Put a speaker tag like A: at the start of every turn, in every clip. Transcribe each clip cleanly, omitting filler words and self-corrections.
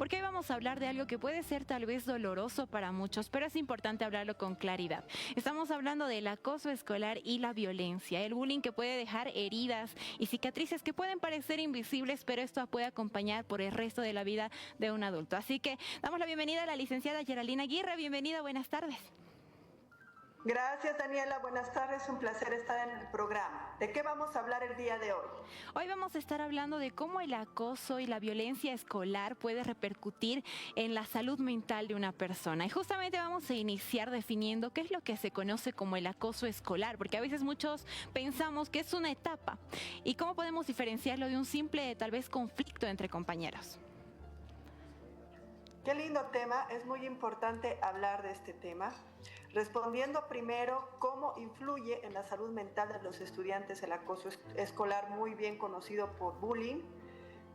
A: porque hoy vamos a hablar de algo que puede ser tal vez doloroso para muchos, pero es importante hablarlo con claridad. Estamos hablando del acoso escolar y la violencia, el bullying que puede dejar heridas y cicatrices que pueden parecer invisibles, pero esto puede acompañar por el resto de la vida de un adulto. Así que damos la bienvenida a la licenciada Geraldine Aguirre. Bienvenida, buenas tardes.
B: Gracias, Daniela. Buenas tardes. Un placer estar en el programa. ¿De qué vamos a hablar el día de hoy?
A: Hoy vamos a estar hablando de cómo el acoso y la violencia escolar puede repercutir en la salud mental de una persona. Y justamente vamos a iniciar definiendo qué es lo que se conoce como el acoso escolar, porque a veces muchos pensamos que es una etapa. ¿Y cómo podemos diferenciarlo de un simple, tal vez, conflicto entre compañeros?
B: Qué lindo tema. Es muy importante hablar de este tema. Respondiendo primero cómo influye en la salud mental de los estudiantes el acoso escolar, muy bien conocido por bullying,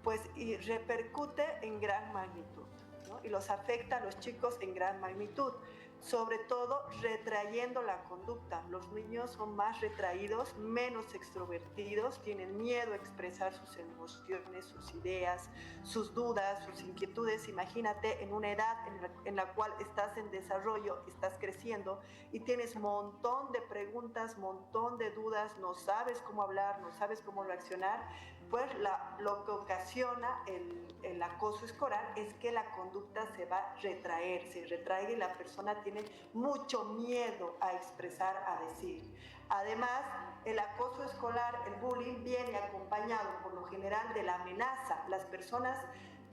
B: pues y repercute en gran magnitud, ¿no? Y los afecta a los chicos en gran magnitud, sobre todo retrayendo la conducta. Los niños son más retraídos, menos extrovertidos, tienen miedo a expresar sus emociones, sus ideas, sus dudas, sus inquietudes. Imagínate en una edad en la cual estás en desarrollo, estás creciendo y tienes un montón de preguntas, montón de dudas, no sabes cómo hablar, no sabes cómo reaccionar, pues lo que ocasiona el acoso escolar es que la conducta se va a retraer, se retrae y la persona tiene mucho miedo a expresar, a decir. Además, el acoso escolar, el bullying, viene acompañado por lo general de la amenaza. Las personas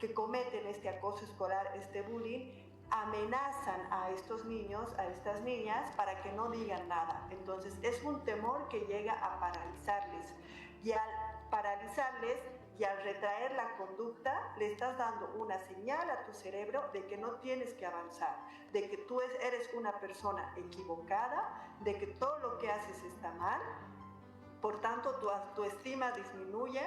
B: que cometen este acoso escolar, este bullying, amenazan a estos niños, a estas niñas, para que no digan nada. Entonces, es un temor que llega a paralizarles. Y al paralizarles y al retraer la conducta, le estás dando una señal a tu cerebro de que no tienes que avanzar, de que tú eres una persona equivocada, de que todo lo que haces está mal. Por tanto, tu autoestima disminuye,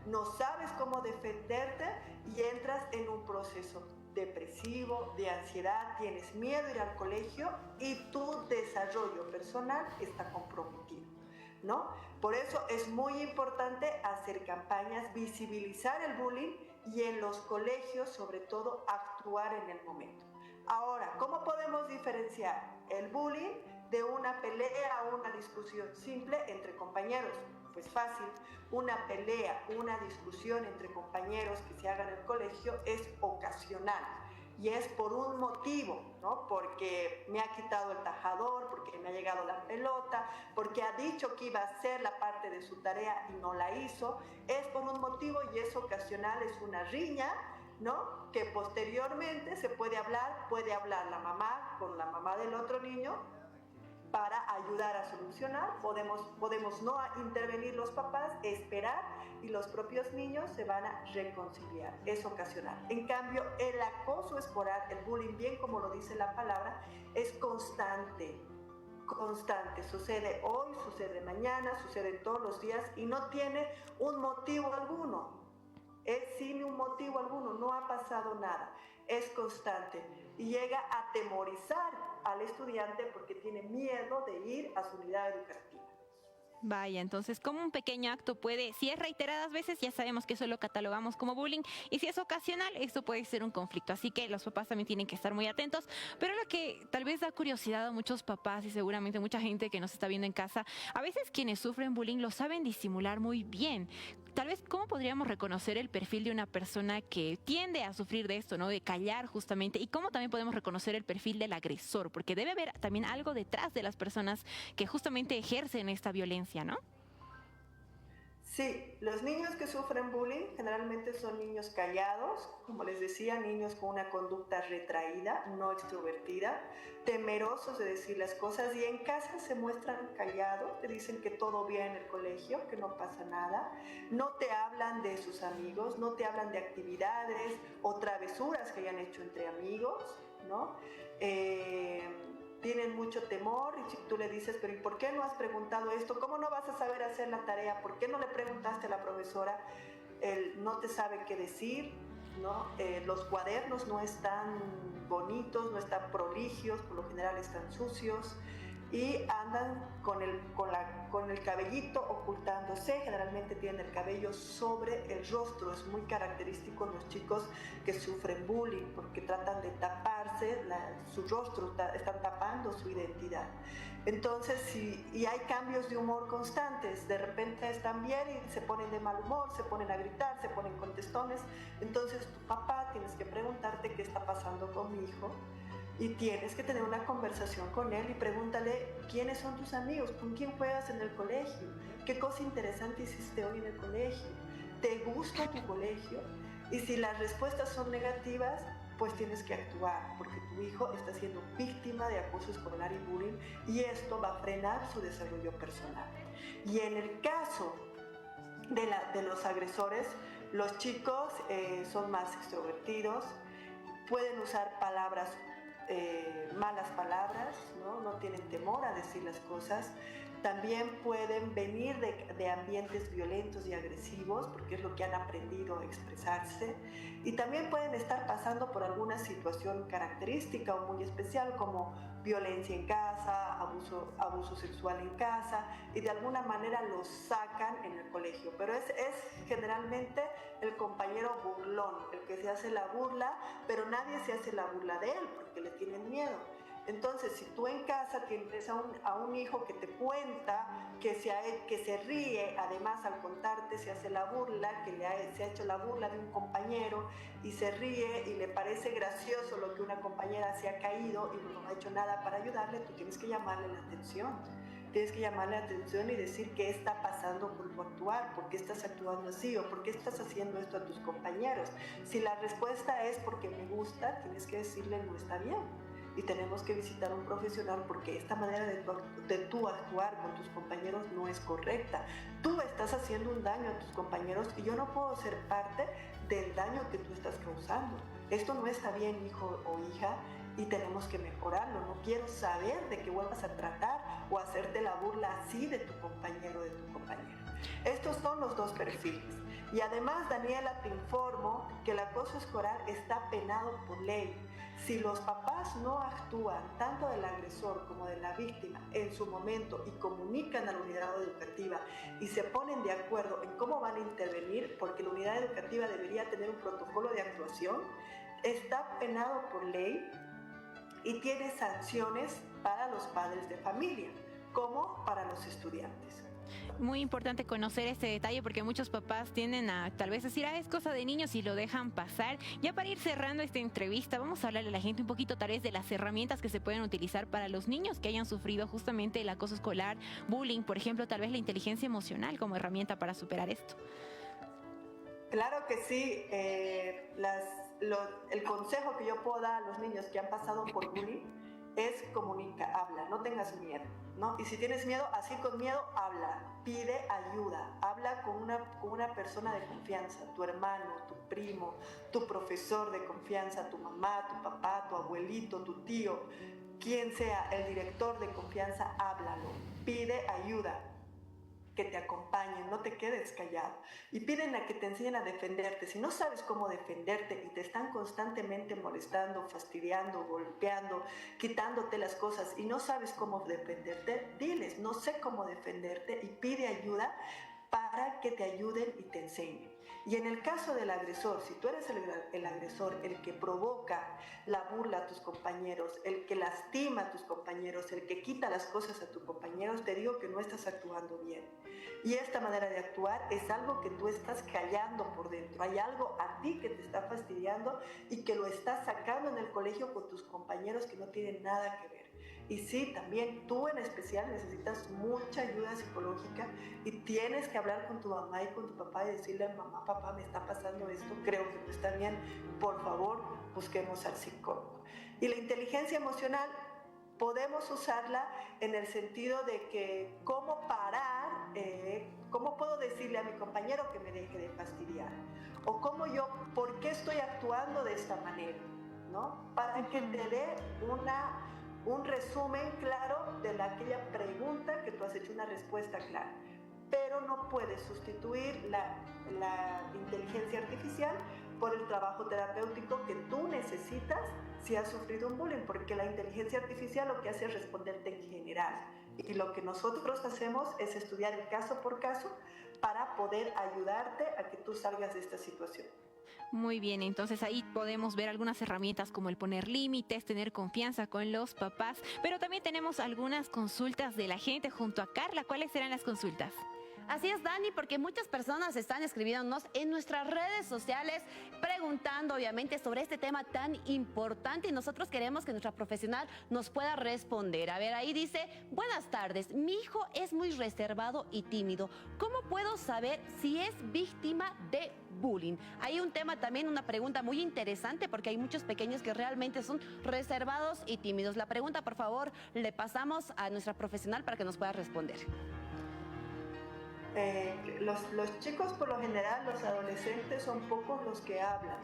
B: no sabes cómo defenderte y entras en un proceso depresivo, de ansiedad, tienes miedo a ir al colegio y tu desarrollo personal está comprometido, ¿no? Por eso es muy importante hacer campañas, visibilizar el bullying y en los colegios, sobre todo, actuar en el momento. Ahora, ¿cómo podemos diferenciar el bullying de una pelea o una discusión simple entre compañeros? Pues fácil, una pelea, una discusión entre compañeros que se haga en el colegio es ocasional y es por un motivo, ¿no? Porque me ha quitado el tajador, porque me ha llegado la pelota, porque ha dicho que iba a hacer la parte de su tarea y no la hizo. Es por un motivo y es ocasional, es una riña, ¿no? Que posteriormente se puede hablar la mamá con la mamá del otro niño para ayudar a solucionar. Podemos no intervenir los papás, esperar y los propios niños se van a reconciliar. Es ocasional. En cambio, el acoso escolar, el bullying, bien como lo dice la palabra, es constante. Constante, sucede hoy, sucede mañana, sucede todos los días y no tiene un motivo alguno. Es sin un motivo alguno, no ha pasado nada, es constante y llega a atemorizar al estudiante porque tiene miedo de ir a su unidad educativa.
A: Vaya, entonces, como un pequeño acto puede, si es reiteradas veces, ya sabemos que eso lo catalogamos como bullying, y si es ocasional, esto puede ser un conflicto, así que los papás también tienen que estar muy atentos. Pero lo que tal vez da curiosidad a muchos papás y seguramente mucha gente que nos está viendo en casa, a veces quienes sufren bullying lo saben disimular muy bien. Tal vez, ¿cómo podríamos reconocer el perfil de una persona que tiende a sufrir de esto, ¿no? De callar justamente, y cómo también podemos reconocer el perfil del agresor, porque debe haber también algo detrás de las personas que justamente ejercen esta violencia, ¿no?
B: Sí, los niños que sufren bullying generalmente son niños callados, como les decía, niños con una conducta retraída, no extrovertida, temerosos de decir las cosas y en casa se muestran callados, te dicen que todo bien en el colegio, que no pasa nada, no te hablan de sus amigos, no te hablan de actividades o travesuras que hayan hecho entre amigos, ¿no? Tienen mucho temor y si tú le dices, pero ¿y por qué no has preguntado esto? ¿Cómo no vas a saber hacer la tarea? ¿Por qué no le preguntaste a la profesora? Él no te sabe qué decir, ¿no? Los cuadernos no están bonitos, no están proligios, por lo general están sucios. y andan con el cabellito ocultándose. Generalmente tienen el cabello sobre el rostro. Es muy característico en los chicos que sufren bullying porque tratan de taparse su rostro, están tapando su identidad. Entonces, y hay cambios de humor constantes, de repente están bien y se ponen de mal humor, se ponen a gritar, se ponen contestones. Entonces tu papá tienes que preguntarte qué está pasando con mi hijo y tienes que tener una conversación con él y pregúntale quiénes son tus amigos, con quién juegas en el colegio, qué cosa interesante hiciste hoy en el colegio, ¿te gusta tu colegio? Y si las respuestas son negativas, pues tienes que actuar, porque tu hijo está siendo víctima de acoso escolar y bullying y esto va a frenar su desarrollo personal. Y en el caso de los agresores, los chicos son más extrovertidos, pueden usar palabras, malas palabras, ¿no? No tienen temor a decir las cosas. También pueden venir de ambientes violentos y agresivos, porque es lo que han aprendido a expresarse. Y también pueden estar pasando por alguna situación característica o muy especial, como violencia en casa, abuso sexual en casa, y de alguna manera los sacan en el colegio. Pero es generalmente el compañero burlón, el que se hace la burla, pero nadie se hace la burla de él, porque le tienen miedo. Entonces, si tú en casa tienes a un hijo que te cuenta, que se ríe, además al contarte se hace la burla, se ha hecho la burla de un compañero y se ríe y le parece gracioso lo que una compañera se ha caído y no ha hecho nada para ayudarle, tú tienes que llamarle la atención. Tienes que llamarle la atención y decir qué está pasando con tu actuar, por qué estás actuando así o por qué estás haciendo esto a tus compañeros. Si la respuesta es porque me gusta, tienes que decirle no está bien. Y tenemos que visitar a un profesional porque esta manera de tú actuar con tus compañeros no es correcta. Tú estás haciendo un daño a tus compañeros y yo no puedo ser parte del daño que tú estás causando. Esto no está bien, hijo o hija, y tenemos que mejorarlo. No quiero saber de que vuelvas a tratar o hacerte la burla así de tu compañero o de tu compañera. Estos son los dos perfiles. Y además, Daniela, te informo que el acoso escolar está penado por ley. Si los papás no actúan, tanto del agresor como de la víctima, en su momento y comunican a la unidad educativa y se ponen de acuerdo en cómo van a intervenir, porque la unidad educativa debería tener un protocolo de actuación, está penado por ley y tiene sanciones para los padres de familia, como para los estudiantes.
A: Muy importante conocer este detalle porque muchos papás tienden a tal vez decir, es cosa de niños y lo dejan pasar. Ya para ir cerrando esta entrevista, vamos a hablarle a la gente un poquito tal vez de las herramientas que se pueden utilizar para los niños que hayan sufrido justamente el acoso escolar, bullying, por ejemplo, tal vez la inteligencia emocional como herramienta para superar esto.
B: Claro que sí. El consejo que yo puedo dar a los niños que han pasado por bullying es comunica, habla, no tengas miedo, ¿no? Y si tienes miedo, así con miedo, habla, pide ayuda, habla con una persona de confianza, tu hermano, tu primo, tu profesor de confianza, tu mamá, tu papá, tu abuelito, tu tío, quien sea el director de confianza, háblalo, pide ayuda, que te acompañen, no te quedes callado. Y piden a que te enseñen a defenderte. Si no sabes cómo defenderte y te están constantemente molestando, fastidiando, golpeando, quitándote las cosas y no sabes cómo defenderte, diles, no sé cómo defenderte y pide ayuda para que te ayuden y te enseñen. Y en el caso del agresor, si tú eres el agresor, el que provoca la burla a tus compañeros, el que lastima a tus compañeros, el que quita las cosas a tus compañeros, te digo que no estás actuando bien. Y esta manera de actuar es algo que tú estás callando por dentro. Hay algo a ti que te está fastidiando y que lo estás sacando en el colegio con tus compañeros que no tienen nada que ver. Y sí, también tú en especial necesitas mucha ayuda psicológica y tienes que hablar con tu mamá y con tu papá y decirle, mamá, papá, me está pasando esto, creo que no está bien, por favor, busquemos al psicólogo. Y la inteligencia emocional podemos usarla en el sentido de que cómo parar, cómo puedo decirle a mi compañero que me deje de fastidiar, o por qué estoy actuando de esta manera, ¿no? Para que te dé un resumen claro de aquella pregunta que tú has hecho, una respuesta clara. Pero no puedes sustituir la inteligencia artificial por el trabajo terapéutico que tú necesitas si has sufrido un bullying, porque la inteligencia artificial lo que hace es responderte en general. Y lo que nosotros hacemos es estudiar el caso por caso para poder ayudarte a que tú salgas de esta situación.
A: Muy bien, entonces ahí podemos ver algunas herramientas como el poner límites, tener confianza con los papás, pero también tenemos algunas consultas de la gente junto a Carla. ¿Cuáles serán las consultas?
C: Así es, Dani, porque muchas personas están escribiéndonos en nuestras redes sociales preguntando, obviamente, sobre este tema tan importante y nosotros queremos que nuestra profesional nos pueda responder. A ver, ahí dice, buenas tardes, mi hijo es muy reservado y tímido. ¿Cómo puedo saber si es víctima de bullying? Hay un tema también, una pregunta muy interesante porque hay muchos pequeños que realmente son reservados y tímidos. La pregunta, por favor, le pasamos a nuestra profesional para que nos pueda responder.
B: Los chicos, por lo general, los adolescentes son pocos los que hablan,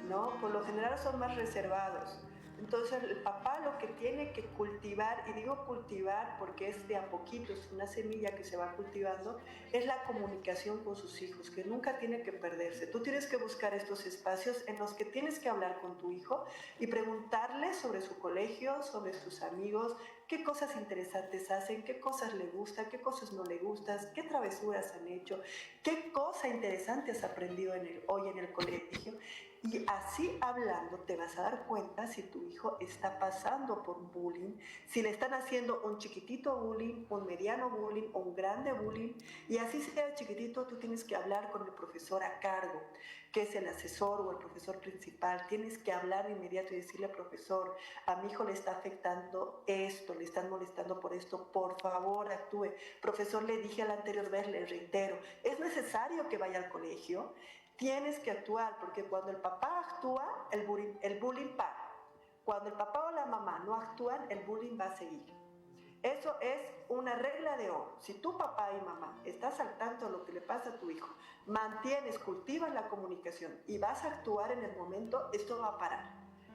B: ¿no? Por lo general son más reservados. Entonces el papá lo que tiene que cultivar, y digo cultivar porque es de a poquito, es una semilla que se va cultivando, es la comunicación con sus hijos, que nunca tiene que perderse. Tú tienes que buscar estos espacios en los que tienes que hablar con tu hijo y preguntarle sobre su colegio, sobre sus amigos, qué cosas interesantes hacen, qué cosas le gustan, qué cosas no le gustan, qué travesuras han hecho, qué cosa interesante has aprendido hoy en el colegio. Y así hablando te vas a dar cuenta si tu hijo está pasando por bullying, si le están haciendo un chiquitito bullying, un mediano bullying o un grande bullying. Y así sea chiquitito, tú tienes que hablar con el profesor a cargo, que es el asesor o el profesor principal. Tienes que hablar de inmediato y decirle al profesor, a mi hijo le está afectando esto, le están molestando por esto, por favor actúe. Profesor, le dije la anterior vez, le reitero, ¿es necesario que vaya al colegio? Tienes que actuar, porque cuando el papá actúa, el bullying para. Cuando el papá o la mamá no actúan, el bullying va a seguir. Eso es una regla de oro. Si tu papá y mamá estás al tanto de lo que le pasa a tu hijo, mantienes, cultivas la comunicación y vas a actuar en el momento, esto va a parar,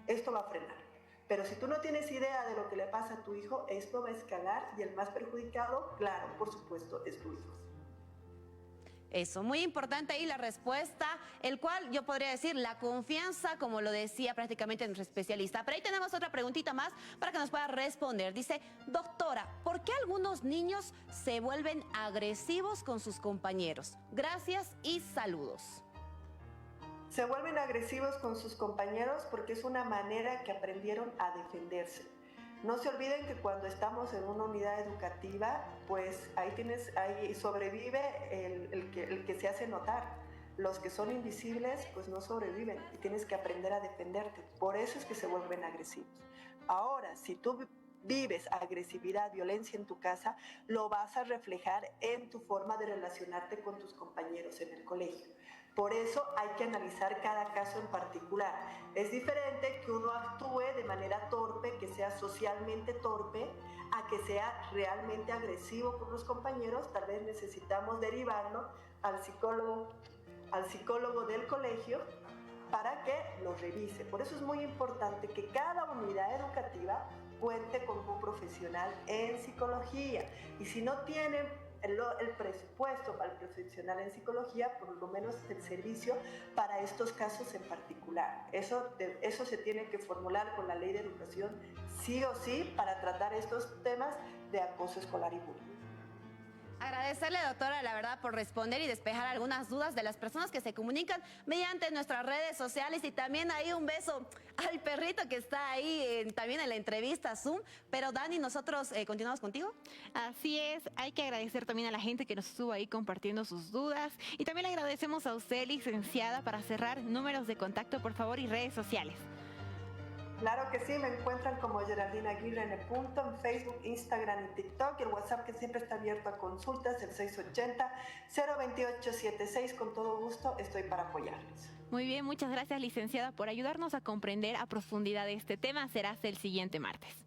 B: esto va a frenar. Pero si tú no tienes idea de lo que le pasa a tu hijo, esto va a escalar y el más perjudicado, claro, por supuesto, es tu hijo.
C: Eso, muy importante ahí la respuesta, el cual yo podría decir la confianza, como lo decía prácticamente nuestro especialista. Pero ahí tenemos otra preguntita más para que nos pueda responder. Dice, doctora, ¿por qué algunos niños se vuelven agresivos con sus compañeros? Gracias y saludos.
B: Se vuelven agresivos con sus compañeros porque es una manera que aprendieron a defenderse. No se olviden que cuando estamos en una unidad educativa, pues ahí sobrevive el que se hace notar. Los que son invisibles, pues no sobreviven y tienes que aprender a defenderte. Por eso es que se vuelven agresivos. Ahora, si tú vives agresividad, violencia en tu casa, lo vas a reflejar en tu forma de relacionarte con tus compañeros en el colegio. Por eso hay que analizar cada caso en particular. Es diferente que uno actúe de manera torpe, que sea socialmente torpe, a que sea realmente agresivo con los compañeros. Tal vez necesitamos derivarlo al psicólogo del colegio para que lo revise. Por eso es muy importante que cada unidad educativa cuente con un profesional en psicología. Y si no tienen el presupuesto para el profesional en psicología, por lo menos el servicio para estos casos en particular. Eso se tiene que formular con la ley de educación sí o sí para tratar estos temas de acoso escolar y bullying.
C: Agradecerle, doctora, la verdad, por responder y despejar algunas dudas de las personas que se comunican mediante nuestras redes sociales y también ahí un beso al perrito que está ahí también en la entrevista Zoom. Pero Dani, nosotros continuamos contigo.
A: Así es, hay que agradecer también a la gente que nos estuvo ahí compartiendo sus dudas y también le agradecemos a usted, licenciada, para cerrar números de contacto, por favor, y redes sociales.
B: Claro que sí, me encuentran como Geraldine Aguirre en Facebook, Instagram y TikTok. Y el WhatsApp que siempre está abierto a consultas, el 680-028-76. Con todo gusto estoy para apoyarles.
A: Muy bien, muchas gracias, licenciada, por ayudarnos a comprender a profundidad este tema. Será hasta el siguiente martes.